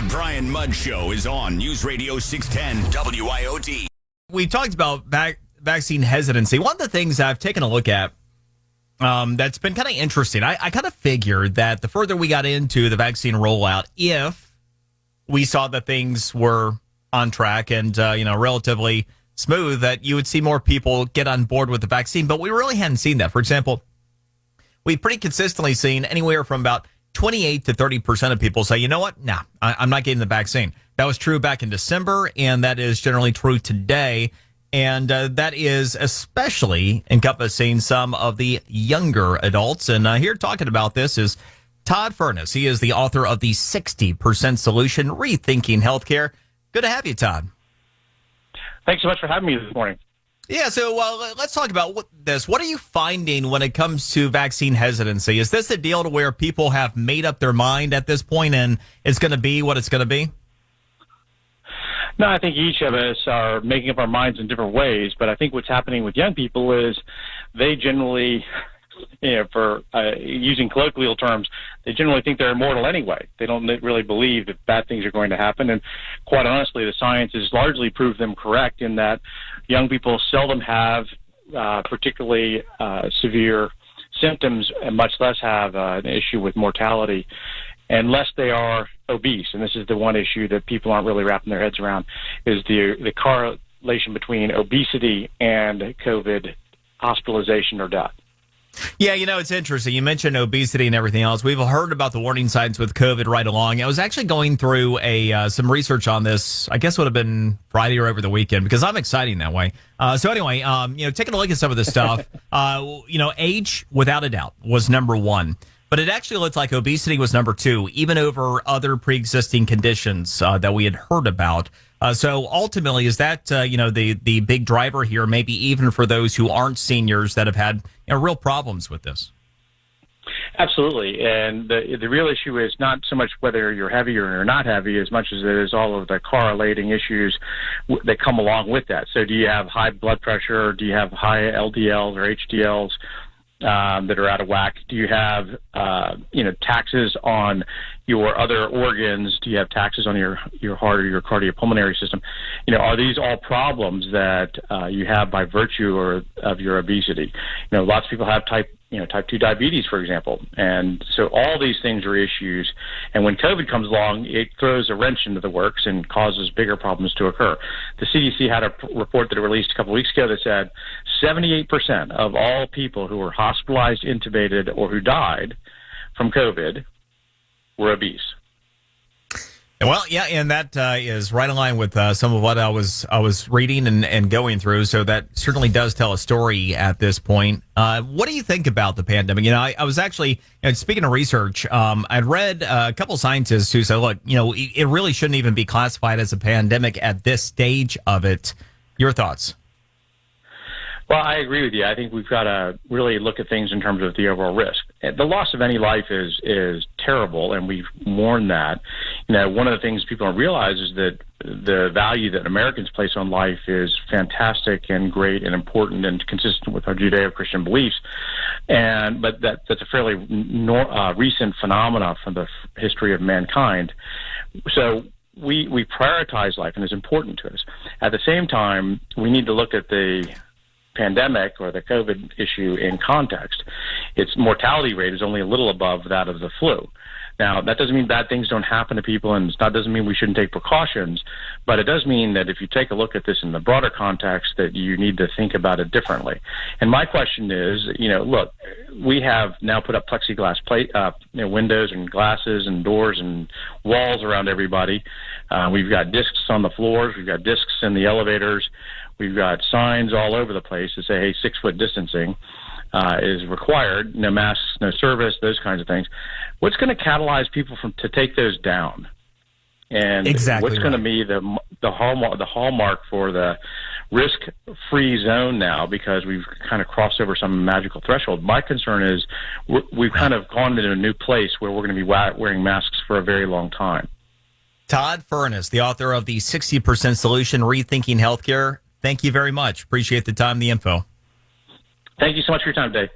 The Brian Mudd Show is on News Radio 610 WIOD. We talked about vaccine hesitancy. One of the things I've taken a look at that's been kind of interesting, I kind of figured that the further we got into the vaccine rollout, if we saw that things were on track and relatively smooth, that you would see more people get on board with the vaccine. But we really hadn't seen that. For example, we've pretty consistently seen anywhere from about 28 to 30% of people say, you know what? Nah, I'm not getting the vaccine. That was true back in December, and that is generally true today. And that is especially encompassing some of the younger adults. And here talking about this is Todd Furniss. He is the author of the 60% Solution, Rethinking Healthcare. Good to have you, Todd. Thanks so much for having me this morning. Yeah, so let's talk about this. What are you finding when it comes to vaccine hesitancy? Is this a deal to where people have made up their mind at this point and it's going to be what it's going to be? No, I think each of us are making up our minds in different ways, but I think what's happening with young people is they generally, for using colloquial terms, they generally think they're immortal anyway. They don't really believe that bad things are going to happen, and quite honestly, the science has largely proved them correct in that young people seldom have particularly severe symptoms and much less have an issue with mortality unless they are obese. And this is the one issue that people aren't really wrapping their heads around, is the correlation between obesity and COVID hospitalization or death. Yeah, it's interesting. You mentioned obesity and everything else. We've heard about the warning signs with COVID right along. I was actually going through some research on this. I guess it would have been Friday or over the weekend because I'm exciting that way. So anyway, taking a look at some of this stuff, age, without a doubt, was number one. But it actually looked like obesity was number two, even over other pre-existing conditions that we had heard about. So ultimately, is that, the big driver here, maybe even for those who aren't seniors that have had real problems with this? Absolutely. And the real issue is not so much whether you're heavy or you're not heavy as much as it is all of the correlating issues that come along with that. So do you have high blood pressure? Do you have high LDLs or HDLs? That are out of whack? Do you have, taxes on your other organs? Do you have taxes on your heart or your cardiopulmonary system? Are these all problems that you have by virtue of your obesity? Lots of people have type 2 diabetes, for example. And so all these things are issues. And when COVID comes along, it throws a wrench into the works and causes bigger problems to occur. The CDC had a report that it released a couple of weeks ago that said 78% of all people who were hospitalized, intubated, or who died from COVID were obese. Well, yeah, and that is right in line with some of what I was reading and going through. So that certainly does tell a story at this point. What do you think about the pandemic? I was actually, speaking of research, I'd read a couple scientists who said, look, it really shouldn't even be classified as a pandemic at this stage of it. Your thoughts? Well, I agree with you. I think we've got to really look at things in terms of the overall risk. The loss of any life is terrible, and we've mourned that. One of the things people don't realize is that the value that Americans place on life is fantastic and great and important and consistent with our Judeo-Christian beliefs. But that's a fairly recent phenomena from the history of mankind. So we prioritize life, and it's important to us. At the same time, we need to look at the pandemic or the COVID issue in context. Its mortality rate is only a little above that of the flu. Now, that doesn't mean bad things don't happen to people, and that doesn't mean we shouldn't take precautions, but it does mean that if you take a look at this in the broader context, that you need to think about it differently. And my question is, look, we have now put up plexiglass windows and glasses and doors and walls around everybody. We've got discs on the floors. We've got discs in the elevators. We've got signs all over the place that say, hey, 6-foot distancing is required, no masks, no service, those kinds of things. What's going to catalyze people to take those down? And exactly what's going to be the hallmark for the risk-free zone now, because we've kind of crossed over some magical threshold? My concern is we've kind of gone into a new place where we're going to be wearing masks for a very long time. Todd Furniss, the author of the 60% Solution, Rethinking Healthcare. Thank you very much. Appreciate the time, the info. Thank you so much for your time today.